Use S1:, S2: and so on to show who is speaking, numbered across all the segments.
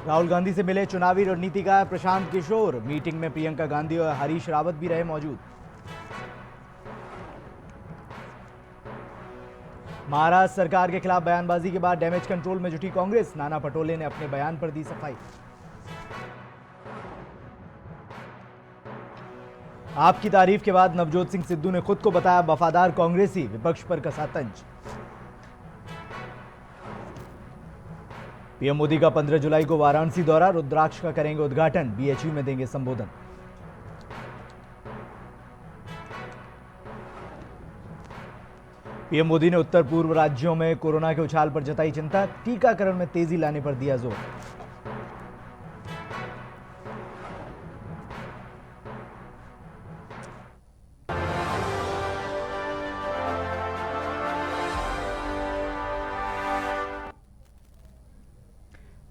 S1: राहुल गांधी से मिले चुनावी रणनीतिकार प्रशांत किशोर। मीटिंग में प्रियंका गांधी और हरीश रावत भी रहे मौजूद। महाराष्ट्र सरकार के खिलाफ बयानबाजी के बाद डैमेज कंट्रोल में जुटी कांग्रेस। नाना पटोले ने अपने बयान पर दी सफाई। आपकी तारीफ के बाद नवजोत सिंह सिद्धू ने खुद को बताया वफादार कांग्रेसी। विपक्ष पर कसा तंज। पीएम मोदी का 15 जुलाई को वाराणसी दौरा। रुद्राक्ष का करेंगे उद्घाटन। बीएचयू में देंगे संबोधन। पीएम मोदी ने उत्तर पूर्व राज्यों में कोरोना के उछाल पर जताई चिंता। टीकाकरण में तेजी लाने पर दिया जोर।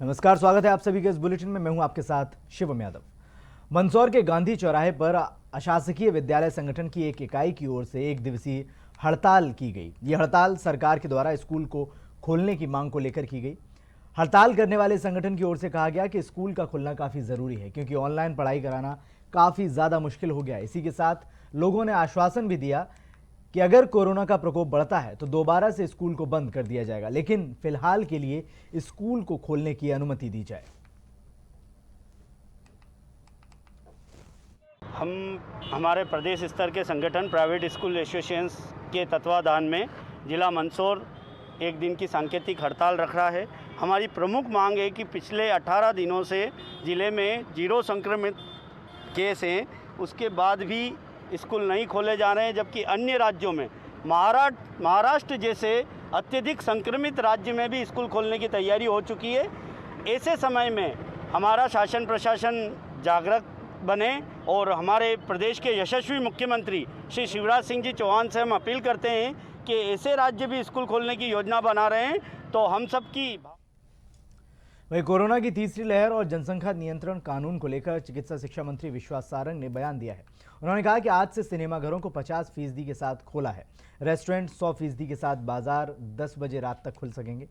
S1: नमस्कार, स्वागत है आप सभी के इस बुलेटिन में। मैं हूं आपके साथ शिवम यादव। मंदसौर के गांधी चौराहे पर अशासकीय विद्यालय संगठन की एक इकाई की ओर से एक दिवसीय हड़ताल की गई। यह हड़ताल सरकार के द्वारा स्कूल को खोलने की मांग को लेकर की गई। हड़ताल करने वाले संगठन की ओर से कहा गया कि स्कूल का खुलना काफ़ी ज़रूरी है, क्योंकि ऑनलाइन पढ़ाई कराना काफ़ी ज़्यादा मुश्किल हो गया। इसी के साथ लोगों ने आश्वासन भी दिया कि अगर कोरोना का प्रकोप बढ़ता है तो दोबारा से स्कूल को बंद कर दिया जाएगा, लेकिन फिलहाल के लिए स्कूल को खोलने की अनुमति दी जाए।
S2: हमारे प्रदेश स्तर के संगठन प्राइवेट स्कूल एसोसिएशन के तत्वाधान में जिला मंदसौर एक दिन की सांकेतिक हड़ताल रख रहा है। हमारी प्रमुख मांग है कि पिछले 18 दिनों से ज़िले में 0 संक्रमित केस हैं, उसके बाद भी स्कूल नहीं खोले जा रहे हैं, जबकि अन्य राज्यों में महाराष्ट्र जैसे अत्यधिक संक्रमित राज्य में भी स्कूल खोलने की तैयारी हो चुकी है। ऐसे समय में हमारा शासन प्रशासन जागरूक बने और हमारे प्रदेश के यशस्वी मुख्यमंत्री श्री शिवराज सिंह जी चौहान से हम अपील करते हैं कि ऐसे राज्य भी स्कूल खोलने की योजना बना रहे हैं तो हम सब की।
S1: वहीं कोरोना की तीसरी लहर और जनसंख्या नियंत्रण कानून को लेकर चिकित्सा शिक्षा मंत्री विश्वास सारंग ने बयान दिया है। उन्होंने कहा कि आज से सिनेमाघरों को 50% के साथ खोला है। रेस्टोरेंट 100% के साथ, बाजार 10 बजे रात तक खुल सकेंगे।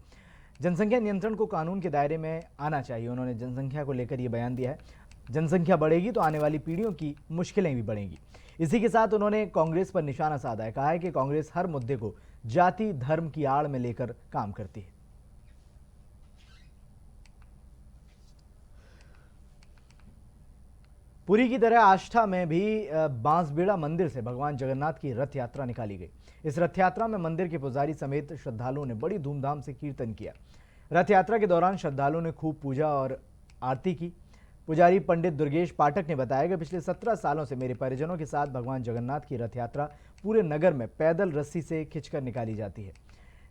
S1: जनसंख्या नियंत्रण को कानून के दायरे में आना चाहिए। उन्होंने जनसंख्या को लेकर ये बयान दिया है। जनसंख्या बढ़ेगी तो आने वाली पीढ़ियों की मुश्किलें भी बढ़ेंगी। इसी के साथ उन्होंने कांग्रेस पर निशाना साधा है। कहा है कि कांग्रेस हर मुद्दे को जाति धर्म की आड़ में लेकर काम करती है। पुरी की तरह आष्ठा में भी बांसबेड़ा मंदिर से भगवान जगन्नाथ की रथ यात्रा निकाली गई। इस रथ यात्रा में मंदिर के पुजारी समेत श्रद्धालुओं ने बड़ी धूमधाम से कीर्तन किया। रथ यात्रा के दौरान श्रद्धालुओं ने खूब पूजा और आरती की। पुजारी पंडित दुर्गेश पाठक ने बताया कि पिछले 17 सालों से मेरे परिजनों के साथ भगवान जगन्नाथ की रथ यात्रा पूरे नगर में पैदल रस्सी से खिंचकर निकाली जाती है,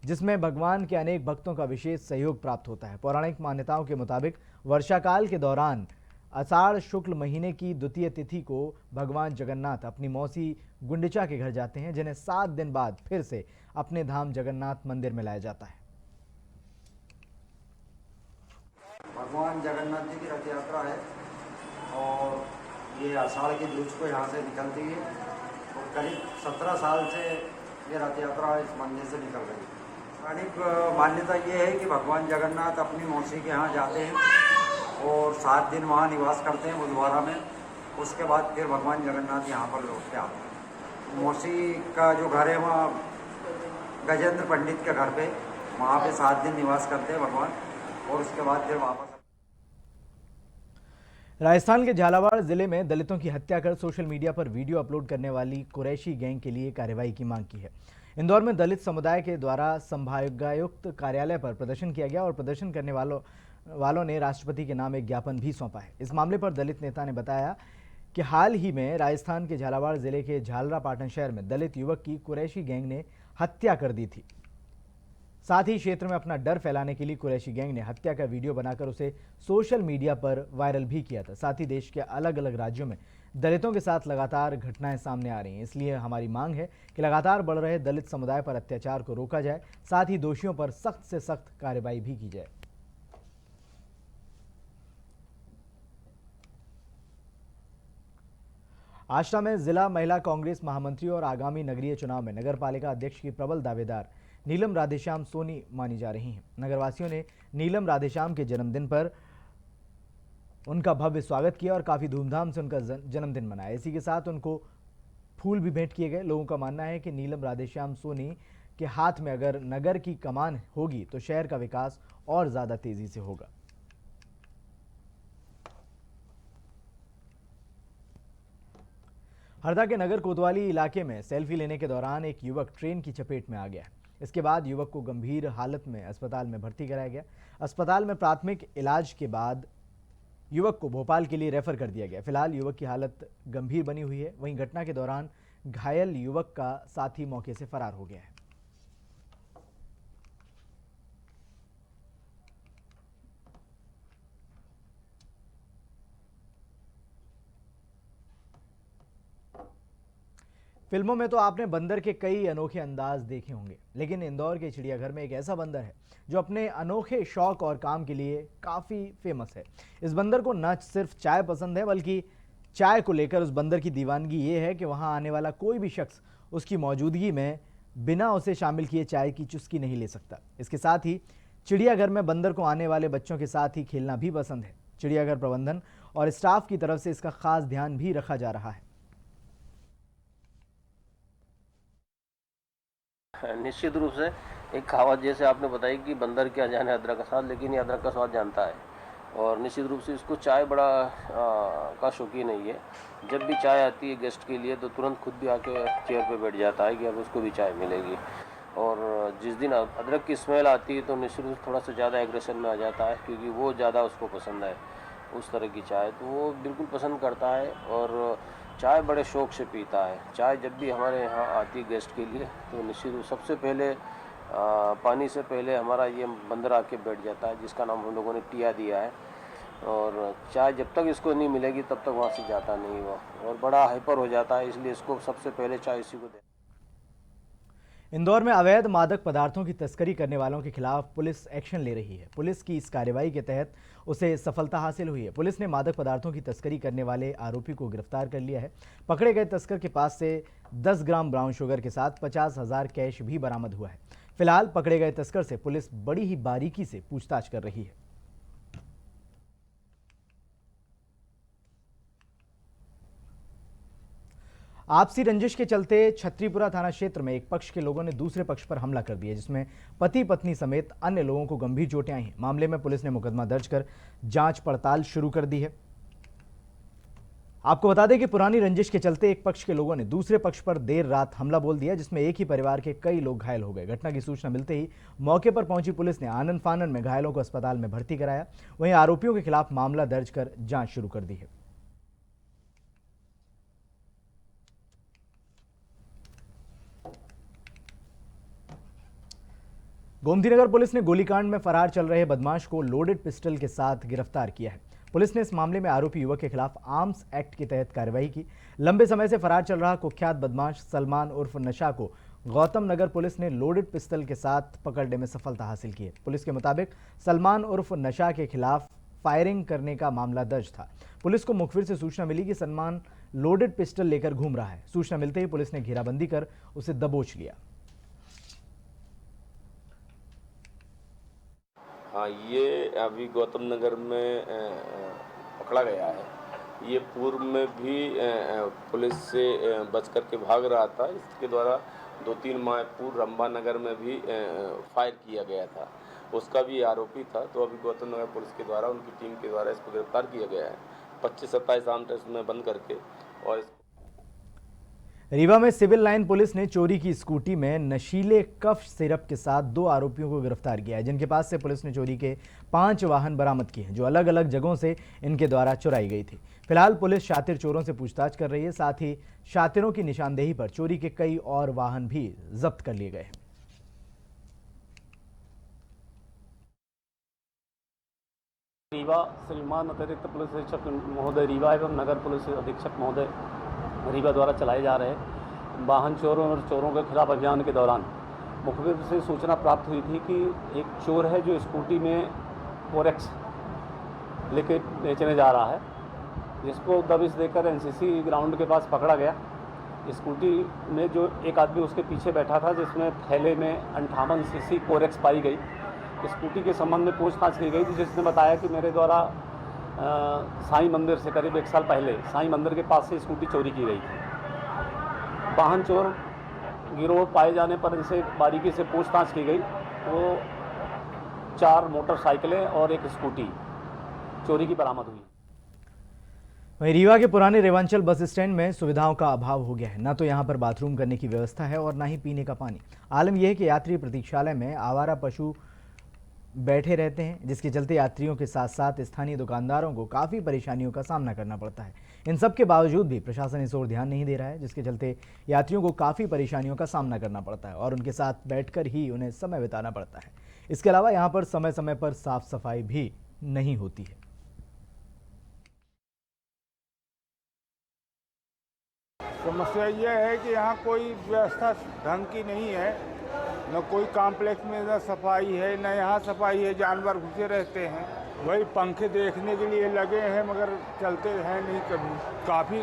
S1: जिसमें भगवान के अनेक भक्तों का विशेष सहयोग प्राप्त होता है। पौराणिक मान्यताओं के मुताबिक वर्षाकाल के दौरान आषाढ़ शुक्ल महीने की द्वितीय तिथि को भगवान जगन्नाथ अपनी मौसी गुंडिचा के घर जाते हैं, जिन्हें 7 दिन बाद फिर से अपने धाम जगन्नाथ मंदिर में लाया जाता है।
S3: भगवान जगन्नाथ जी की रथ यात्रा है और ये आषाढ़ की दूज को यहाँ से निकलती है और करीब 17 साल से ये रथ यात्रा इस मंदिर से निकल रही है। पौराणिक मान्यता ये है कि भगवान जगन्नाथ अपनी मौसी के यहाँ जाते हैं और 7 दिन वहाँ निवास करते हैं बुधवारा में। उसके बाद फिर भगवान जगन्नाथ यहाँ पर लौट के आते हैं। मौसी का जो घर है वहाँ गजेंद्र पंडित के घर पे, वहाँ पे 7 दिन निवास करते हैं भगवान और उसके बाद फिर वापस।
S1: राजस्थान के झालावाड़ जिले में दलितों की हत्या कर सोशल मीडिया पर वीडियो अपलोड करने वाली कुरैशी गैंग के लिए कार्रवाई की मांग की है। इंदौर में दलित समुदाय के द्वारा संभागायुक्त कार्यालय पर प्रदर्शन किया गया और प्रदर्शन करने वालों ने राष्ट्रपति के नाम एक ज्ञापन भी सौंपा है। इस मामले पर दलित नेता ने बताया कि हाल ही में राजस्थान के झालावाड़ जिले के झालरा पाटन शहर में दलित युवक की कुरैशी गैंग ने हत्या कर दी थी। साथ ही क्षेत्र में अपना डर फैलाने के लिए कुरैशी गैंग ने हत्या का वीडियो बनाकर उसे सोशल मीडिया पर वायरल भी किया था। साथ ही देश के अलग अलग राज्यों में दलितों के साथ लगातार घटनाएं सामने आ रही हैं। इसलिए हमारी मांग है कि लगातार बढ़ रहे दलित समुदाय पर अत्याचार को रोका जाए, साथ ही दोषियों पर सख्त से सख्त कार्रवाई भी की जाए। आष्टा में जिला महिला कांग्रेस महामंत्री और आगामी नगरीय चुनाव में नगरपालिका अध्यक्ष की प्रबल दावेदार नीलम राधेश्याम सोनी मानी जा रही हैं। नगरवासियों ने नीलम राधेश्याम के जन्मदिन पर उनका भव्य स्वागत किया और काफ़ी धूमधाम से उनका जन्मदिन मनाया। इसी के साथ उनको फूल भी भेंट किए गए। लोगों का मानना है कि नीलम राधेश्याम सोनी के हाथ में अगर नगर की कमान होगी तो शहर का विकास और ज़्यादा तेज़ी से होगा। हरदा के नगर कोतवाली इलाके में सेल्फी लेने के दौरान एक युवक ट्रेन की चपेट में आ गया। इसके बाद युवक को गंभीर हालत में अस्पताल में भर्ती कराया गया। अस्पताल में प्राथमिक इलाज के बाद युवक को भोपाल के लिए रेफर कर दिया गया। फिलहाल युवक की हालत गंभीर बनी हुई है। वहीं घटना के दौरान घायल युवक का साथी मौके से फरार हो गया है। फिल्मों में तो आपने बंदर के कई अनोखे अंदाज देखे होंगे, लेकिन इंदौर के चिड़ियाघर में एक ऐसा बंदर है जो अपने अनोखे शौक और काम के लिए काफ़ी फेमस है। इस बंदर को न सिर्फ चाय पसंद है, बल्कि चाय को लेकर उस बंदर की दीवानगी ये है कि वहाँ आने वाला कोई भी शख्स उसकी मौजूदगी में बिना उसे शामिल किए चाय की चुस्की नहीं ले सकता। इसके साथ ही चिड़ियाघर में बंदर को आने वाले बच्चों के साथ ही खेलना भी पसंद है। चिड़ियाघर प्रबंधन और स्टाफ की तरफ से इसका खास ध्यान भी रखा जा रहा है।
S4: निश्चित रूप से एक कहावत जैसे आपने बताई कि बंदर क्या जाने अदरक का स्वाद, लेकिन ये अदरक का स्वाद जानता है और निश्चित रूप से इसको चाय बड़ा का शौकीन नहीं है। जब भी चाय आती है गेस्ट के लिए तो तुरंत खुद भी आके चेयर पे बैठ जाता है कि अब उसको भी चाय मिलेगी। और जिस दिन अदरक की स्मेल आती है तो निश्चित रूप से थोड़ा सा ज़्यादा एग्रेशन में आ जाता है, क्योंकि वो ज़्यादा उसको पसंद है उस तरह की चाय, तो वो बिल्कुल पसंद करता है और चाय बड़े शौक़ से पीता है। चाय जब भी हमारे यहाँ आती है गेस्ट के लिए तो निश्चित रूप सबसे पहले पानी से पहले हमारा ये बंदर आके बैठ जाता है, जिसका नाम हम लोगों ने टिया दिया है। और चाय जब तक इसको नहीं मिलेगी तब तक वहाँ से जाता नहीं वो, और बड़ा हाइपर हो जाता है, इसलिए इसको सबसे पहले चाय इसी को दे।
S1: इंदौर में अवैध मादक पदार्थों की तस्करी करने वालों के खिलाफ पुलिस एक्शन ले रही है। पुलिस की इस कार्रवाई के तहत उसे सफलता हासिल हुई है। पुलिस ने मादक पदार्थों की तस्करी करने वाले आरोपी को गिरफ्तार कर लिया है। पकड़े गए तस्कर के पास से 10 ग्राम ब्राउन शुगर के साथ 50,000 कैश भी बरामद हुआ है। फिलहाल पकड़े गए तस्कर से पुलिस बड़ी ही बारीकी से पूछताछ कर रही है। आपसी रंजिश के चलते छतरीपुरा थाना क्षेत्र में एक पक्ष के लोगों ने दूसरे पक्ष पर हमला कर दिया, जिसमें पति पत्नी समेत अन्य लोगों को गंभीर चोटें आई हैं। मामले में पुलिस ने मुकदमा दर्ज कर जांच पड़ताल शुरू कर दी है। आपको बता दें कि पुरानी रंजिश के चलते एक पक्ष के लोगों ने दूसरे पक्ष पर देर रात हमला बोल दिया, जिसमें एक ही परिवार के कई लोग घायल हो गए। घटना की सूचना मिलते ही मौके पर पहुंची पुलिस ने आनन फानन में घायलों को अस्पताल में भर्ती कराया। वहीं आरोपियों के खिलाफ मामला दर्ज कर जांच शुरू कर दी है। गोमतीनगर पुलिस ने गोलीकांड में फरार चल रहे बदमाश को लोडेड पिस्टल के साथ गिरफ्तार किया है। पुलिस ने इस मामले में आरोपी युवक के खिलाफ आर्म्स एक्ट के तहत कार्रवाई की। लंबे समय से फरार चल रहा कुख्यात बदमाश सलमान उर्फ नशा को गौतम नगर पुलिस ने लोडेड पिस्टल के साथ पकड़ने में सफलता हासिल की है। पुलिस के मुताबिक सलमान उर्फ नशा के खिलाफ फायरिंग करने का मामला दर्ज था। पुलिस को मुखबिर से सूचना मिली कि सलमान लोडेड पिस्टल लेकर घूम रहा है। सूचना मिलते ही पुलिस ने घेराबंदी कर उसे दबोच लिया।
S5: हाँ, ये अभी गौतम नगर में पकड़ा गया है। ये पूर्व में भी पुलिस से बच करके भाग रहा था। इसके द्वारा 2-3 माह पूर्व रंभा नगर में भी फायर किया गया था, उसका भी आरोपी था। तो अभी गौतम नगर पुलिस के द्वारा, उनकी टीम के द्वारा इसको गिरफ्तार किया गया है 25-27 आर्म टेस्ट में बंद करके। और
S1: रीवा में सिविल लाइन पुलिस ने चोरी की स्कूटी में नशीले कफ सिरप के साथ 2 आरोपियों को गिरफ्तार किया है, जिनके पास से पुलिस ने चोरी के 5 वाहन बरामद किए हैं, जो अलग अलग जगहों से इनके द्वारा चुराई गई थी। फिलहाल पुलिस शातिर चोरों से पूछताछ कर रही है। साथ ही शातिरों की निशानदेही पर चोरी के कई और वाहन भी जब्त कर लिए गए हैं।
S6: रीवा श्रीमान अतिरिक्त पुलिस अधीक्षक महोदय रीवा एवं नगर पुलिस अधीक्षक महोदय रीवा द्वारा चलाए जा रहे वाहन चोरों और चोरों के खिलाफ अभियान के दौरान मुखबिर से सूचना प्राप्त हुई थी कि एक चोर है जो स्कूटी में कोरेक्स लेके बेचने जा रहा है, जिसको दबिश देकर एनसीसी ग्राउंड के पास पकड़ा गया। स्कूटी में जो एक आदमी उसके पीछे बैठा था, जिसमें थैले में 58 सीसी कोरेक्स पाई गई। स्कूटी के संबंध में पूछताछ की गई थी, जिसने बताया कि मेरे द्वारा साईं मंदिर से करीब 1 साल पहले साईं मंदिर के पास से स्कूटी चोरी की गई थी। वाहन चोर गिरोह पाए जाने पर इनसे बारीकी से पूछताछ की गई। वो 4 मोटरसाइकिलें और एक स्कूटी चोरी की बरामद हुई।
S1: वहीं रीवा के पुराने रेवांचल बस स्टैंड में सुविधाओं का अभाव हो गया है। न तो यहां पर बाथरूम करने की व्यवस्था है और न ही पीने का पानी। आलम यह है कि यात्री प्रतीक्षालय में आवारा पशु बैठे रहते हैं, जिसके चलते यात्रियों के साथ साथ स्थानीय दुकानदारों को काफ़ी परेशानियों का सामना करना पड़ता है। इन सब के बावजूद भी प्रशासन इस ओर ध्यान नहीं दे रहा है, जिसके चलते यात्रियों को काफ़ी परेशानियों का सामना करना पड़ता है और उनके साथ बैठकर ही उन्हें समय बिताना पड़ता है। इसके अलावा यहाँ पर समय समय पर साफ सफाई भी नहीं होती है।
S7: समस्या यह है कि यहाँ कोई व्यवस्था ढंग की नहीं है, न कोई कॉम्प्लेक्स में न सफाई है, न यहाँ सफाई है। जानवर घुसे रहते हैं, वही पंखे देखने के लिए लगे हैं मगर चलते हैं नहीं कभी। काफ़ी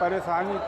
S7: परेशानी।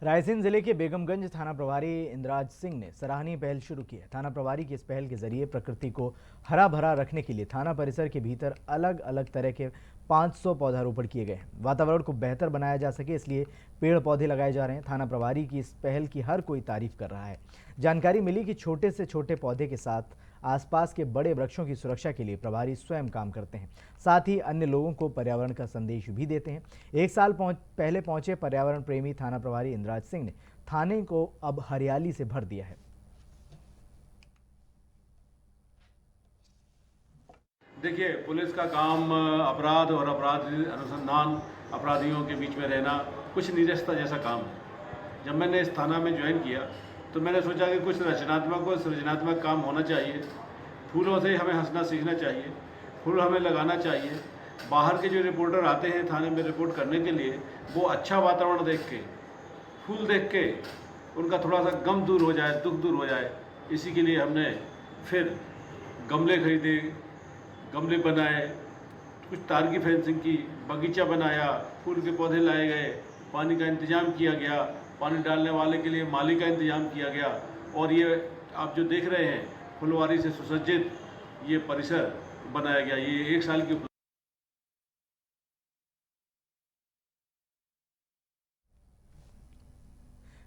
S1: रायसेन जिले के बेगमगंज थाना प्रभारी इंद्राज सिंह ने सराहनीय पहल शुरू की है। थाना प्रभारी की इस पहल के जरिए प्रकृति को हरा भरा रखने के लिए थाना परिसर के भीतर अलग अलग तरह के 500 पौधारोपण किए गए हैं। वातावरण को बेहतर बनाया जा सके इसलिए पेड़ पौधे लगाए जा रहे हैं। थाना प्रभारी की इस पहल की हर कोई तारीफ कर रहा है। जानकारी मिली कि छोटे से छोटे पौधे के साथ आसपास के बड़े वृक्षों की सुरक्षा के लिए प्रभारी स्वयं काम करते हैं, साथ ही अन्य लोगों को पर्यावरण का संदेश भी देते हैं। 1 साल पहले पहुंचे पर्यावरण प्रेमी थाना प्रभारी इंद्राज सिंह ने थाने को अब हरियाली से भर दिया है।
S8: देखिए, पुलिस का काम अपराध और अपराध अनुसंधान, अपराधियों के बीच में रहना कुछ निरस्ता जैसा काम है। जब मैंने इस थाना में ज्वाइन किया तो मैंने सोचा कि कुछ रचनात्मक और सृजनात्मक काम होना चाहिए। फूलों से हमें हंसना सीखना चाहिए, फूल हमें लगाना चाहिए। बाहर के जो रिपोर्टर आते हैं थाने में रिपोर्ट करने के लिए, वो अच्छा वातावरण देख के, फूल देख के उनका थोड़ा सा गम दूर हो जाए, दुख दूर हो जाए। इसी के लिए हमने फिर गमले खरीदे, गमले बनाए, कुछ तार की फेंसिंग की, बगीचा बनाया, फूल के पौधे लाए गए, पानी का इंतज़ाम किया गया, पानी डालने वाले के लिए माली का इंतज़ाम किया गया। और ये आप जो देख रहे हैं फुलवारी से सुसज्जित ये परिसर बनाया गया। ये 1 साल की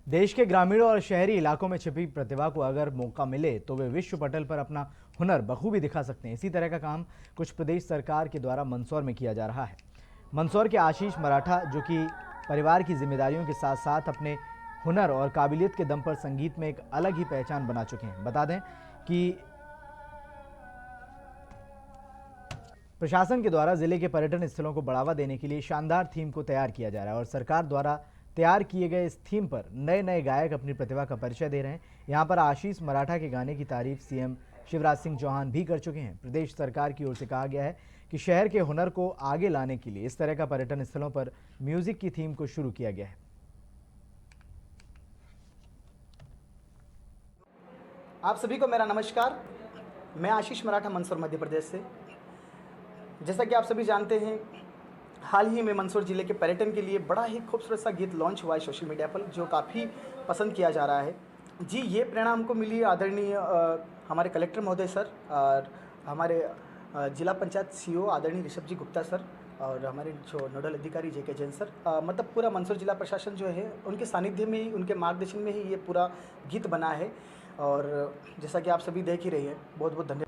S1: देश के ग्रामीणों और शहरी इलाकों में छिपी प्रतिभा को अगर मौका मिले तो वे विश्व पटल पर अपना हुनर बखूबी दिखा सकते हैं। इसी तरह का काम कुछ प्रदेश सरकार के द्वारा मंदसौर में किया जा रहा है। मंदसौर के आशीष मराठा, जो कि परिवार की जिम्मेदारियों के साथ साथ अपने हुनर और काबिलियत के दम पर संगीत में एक अलग ही पहचान बना चुके हैं। बता दें कि प्रशासन के द्वारा जिले के पर्यटन स्थलों को बढ़ावा देने के लिए शानदार थीम को तैयार किया जा रहा है और सरकार द्वारा तैयार किए गए इस थीम पर नए नए गायक अपनी प्रतिभा का परिचय दे रहे हैं। यहाँ पर आशीष मराठा के गाने की तारीफ सीएम शिवराज सिंह चौहान भी कर चुके हैं। प्रदेश सरकार की ओर से कहा गया है कि शहर के हुनर को आगे लाने के लिए इस तरह का पर्यटन स्थलों पर म्यूजिक की थीम को शुरू किया गया है।
S9: आप सभी को मेरा नमस्कार। मैं आशीष मराठा, मंदसौर मध्य प्रदेश से। जैसा कि आप सभी जानते हैं, हाल ही में मंदसौर जिले के पर्यटन के लिए बड़ा ही खूबसूरत सा गीत लॉन्च हुआ है सोशल मीडिया पर, जो काफ़ी पसंद किया जा रहा है। जी, ये प्रेरणा हमको मिली आदरणीय हमारे कलेक्टर महोदय सर और हमारे जिला पंचायत सीओ आदरणीय ऋषभ जी गुप्ता सर और हमारे जो नोडल अधिकारी जेके जैन सर, मतलब पूरा मंदसौर जिला प्रशासन जो है उनके सानिध्य में ही, उनके मार्गदर्शन में ही ये पूरा गीत बना है। और जैसा कि आप सभी देख ही रही हैं, बहुत बहुत धन्यवाद।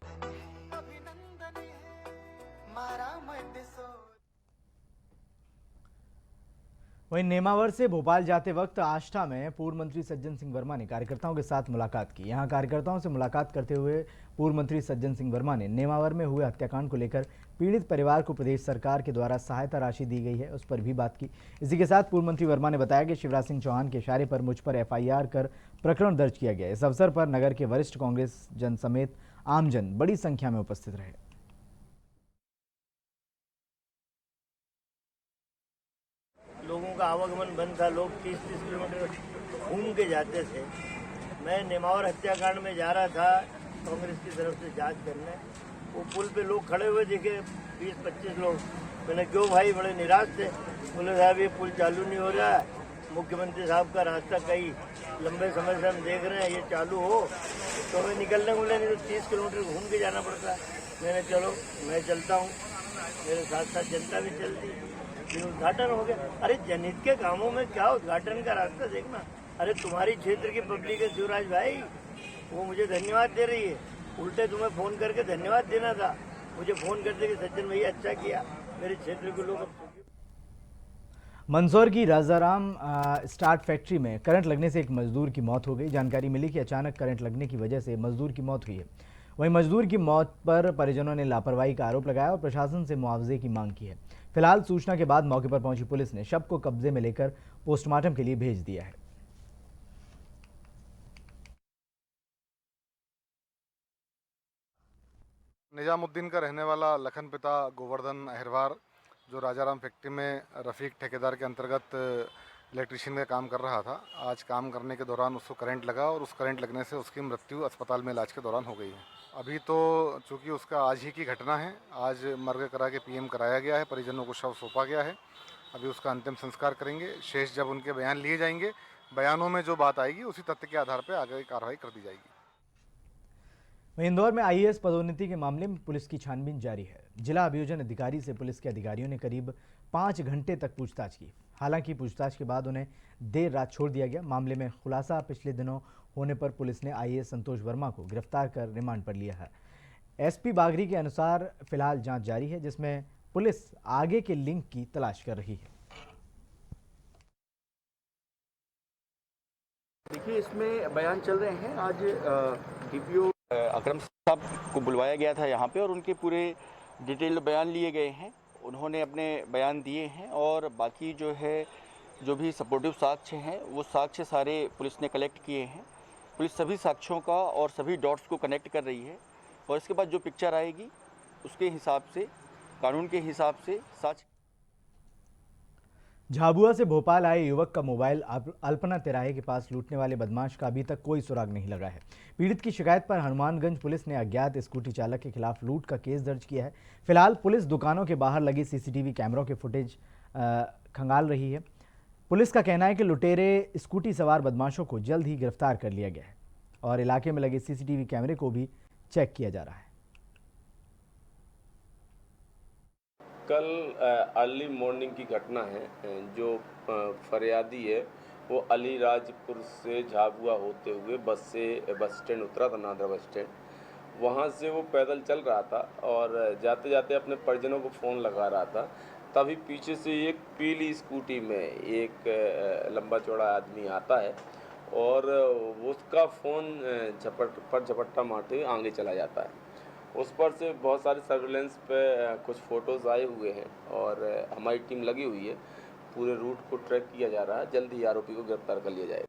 S1: वहीं नेमावर से भोपाल जाते वक्त आष्टा में पूर्व मंत्री सज्जन सिंह वर्मा ने कार्यकर्ताओं के साथ मुलाकात की। यहां कार्यकर्ताओं से मुलाकात करते हुए पूर्व मंत्री सज्जन सिंह वर्मा ने नेमावर में हुए हत्याकांड को लेकर पीड़ित परिवार को प्रदेश सरकार के द्वारा सहायता राशि दी गई है, उस पर भी बात की। इसी के साथ पूर्व मंत्री वर्मा ने बताया कि शिवराज सिंह चौहान के इशारे पर मुझ पर FIR कर प्रकरण दर्ज किया गया। इस अवसर पर नगर के वरिष्ठ कांग्रेस जन समेत आमजन बड़ी संख्या में उपस्थित रहे।
S10: लोगों का आवागमन बंद था, लोग 30-30 किलोमीटर घूम के जाते थे। मैं नेमावर हत्याकांड में जा रहा था कांग्रेस की तरफ से जांच करने। वो पुल पे लोग खड़े हुए देखे, 20-25 लोग। मैंने क्यों भाई, बड़े निराश थे। बोले साहब ये पुल चालू नहीं हो रहा है, मुख्यमंत्री साहब का रास्ता कई लंबे समय से हम देख रहे हैं, ये चालू हो तो हमें निकलने मिले, नहीं तो 30 किलोमीटर घूम के जाना पड़ता है। मैंने चलो मैं चलता हूँ, मेरे साथ साथ जनता भी चलती, फिर उद्घाटन हो गया। अरे जनहित के कामों में क्या उद्घाटन का रास्ता देखना। अरे तुम्हारी क्षेत्र की पब्लिक है शिवराज भाई, वो मुझे धन्यवाद दे रही है, उल्टे तुम्हें फ़ोन करके धन्यवाद देना था। मुझे फ़ोन करते कि सज्जन भैया अच्छा किया, मेरे क्षेत्र के लोग।
S1: मंदसौर की राजाराम स्टार्ट फैक्ट्री में करंट लगने से एक मजदूर की मौत हो गई। जानकारी मिली कि अचानक करंट लगने की वजह से मजदूर की मौत हुई है। वहीं मजदूर की मौत पर परिजनों ने लापरवाही का आरोप लगाया और प्रशासन से मुआवजे की मांग की है। फिलहाल सूचना के बाद मौके पर पहुंची पुलिस ने शव को कब्जे में लेकर पोस्टमार्टम के लिए भेज दिया है।
S11: निजामुद्दीन का रहने वाला लखन पिता गोवर्धन अहिरवार, जो राजाराम फैक्ट्री में रफ़ीक ठेकेदार के अंतर्गत इलेक्ट्रीशियन का काम कर रहा था, आज काम करने के दौरान उसको करंट लगा और उस करंट लगने से उसकी मृत्यु अस्पताल में इलाज के दौरान हो गई है। अभी तो चूँकि उसका आज ही की घटना है, आज मर्ग करा के पीएम कराया गया है, परिजनों को शव सौंपा गया है। अभी उसका अंतिम संस्कार करेंगे। शेष जब उनके बयान लिए जाएंगे, बयानों में जो बात आएगी उसी तथ्य के आधार पर आगे कार्रवाई कर दी जाएगी।
S1: वहीं इंदौर में आईएएस पदोन्नति के मामले में पुलिस की छानबीन जारी है। जिला अभियोजन अधिकारी से पुलिस के अधिकारियों ने करीब 5 घंटे तक पूछताछ की। हालांकि पूछताछ के बाद उन्हें देर रात छोड़ दिया गया। मामले में खुलासा पिछले दिनों होने पर पुलिस ने आईएएस संतोष वर्मा को गिरफ्तार कर रिमांड पर लिया है। एसपी बागरी के अनुसार फिलहाल जांच जारी है, जिसमें पुलिस आगे के लिंक की तलाश कर रही है।
S12: देखिए, इसमें बयान चल रहे हैं। आज डीपीओ
S13: अकरम साहब को बुलवाया गया था यहाँ पे और उनके पूरे डिटेल्ड बयान लिए गए हैं। उन्होंने अपने बयान दिए हैं और बाकी जो भी सपोर्टिव साक्ष्य हैं वो साक्ष्य सारे पुलिस ने कलेक्ट किए हैं। पुलिस सभी साक्ष्यों का और सभी डॉट्स को कनेक्ट कर रही है और इसके बाद जो पिक्चर आएगी उसके हिसाब से, कानून के हिसाब से साक्ष्य।
S1: झाबुआ से भोपाल आए युवक का मोबाइल अल्पना तिराहे के पास लूटने वाले बदमाश का अभी तक कोई सुराग नहीं लगा है। पीड़ित की शिकायत पर हनुमानगंज पुलिस ने अज्ञात स्कूटी चालक के खिलाफ लूट का केस दर्ज किया है। फिलहाल पुलिस दुकानों के बाहर लगी सीसीटीवी कैमरों के फुटेज खंगाल रही है। पुलिस का कहना है कि लुटेरे स्कूटी सवार बदमाशों को जल्द ही गिरफ्तार कर लिया गया है और इलाके में लगे सीसीटीवी कैमरे को भी चेक किया जा रहा है।
S5: कल अर्ली मॉर्निंग की घटना है। जो फरियादी है वो अलीराजपुर से झाबुआ होते हुए बस स्टैंड उतरा था, नादरा बस स्टैंड। वहाँ से वो पैदल चल रहा था और जाते जाते अपने परिजनों को फ़ोन लगा रहा था। तभी पीछे से एक पीली स्कूटी में एक लंबा चौड़ा आदमी आता है और उसका फ़ोन झपट्टा मारते हुए आगे चला जाता है। उस पर से बहुत सारे सर्विलेंस पे कुछ फ़ोटोज़ आए हुए हैं और हमारी टीम लगी हुई है। पूरे रूट को ट्रैक किया जा रहा है। जल्द ही आरोपी को गिरफ्तार कर लिया जाएगा।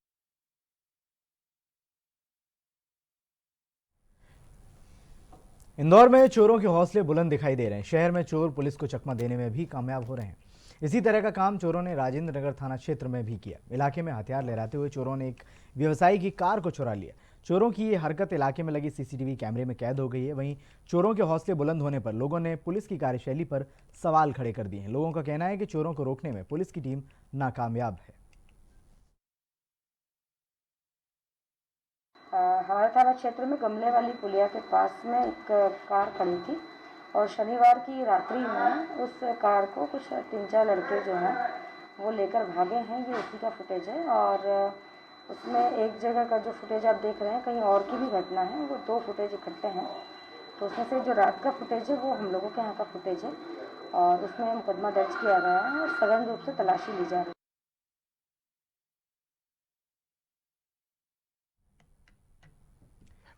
S1: इंदौर में चोरों के हौसले बुलंद दिखाई दे रहे हैं। शहर में चोर पुलिस को चकमा देने में भी कामयाब हो रहे हैं। इसी तरह का काम चोरों ने राजेंद्र नगर थाना क्षेत्र में भी किया। इलाके में हथियार लहराते हुए चोरों ने एक व्यवसायी की कार को चुरा लिया। चोरों की ये हरकत इलाके में लगी सीसीटीवी कैमरे में कैद हो गई है। वहीं चोरों के हौसले बुलंद होने पर लोगों ने पुलिस की कार्यशैली पर सवाल खड़े कर दिए हैं। लोगों का कहना है कि चोरों को रोकने में पुलिस की टीम नाकामयाब है।
S14: हमारे थाना क्षेत्र में गमले वाली पुलिया के पास में एक कार खड़ी थी और शनिवार की रात्रि में उस कार को कुछ 3-4 लड़के जो हैं वो लेकर भागे हैं। ये उसी का फुटेज है और उसमें एक जगह का जो फुटेज आप देख रहे हैं, कहीं और की भी घटना है। वो 2 फुटेज इकट्ठे हैं, तो उसमें से जो रात का फुटेज है वो हम लोगों के यहाँ का फुटेज है और उसमें मुकदमा दर्ज किया गया है और सघन रूप से तलाशी ली जा रही है।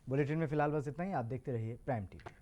S1: बुलेटिन में फिलहाल बस इतना ही। आप देखते रहिए प्राइम टीवी।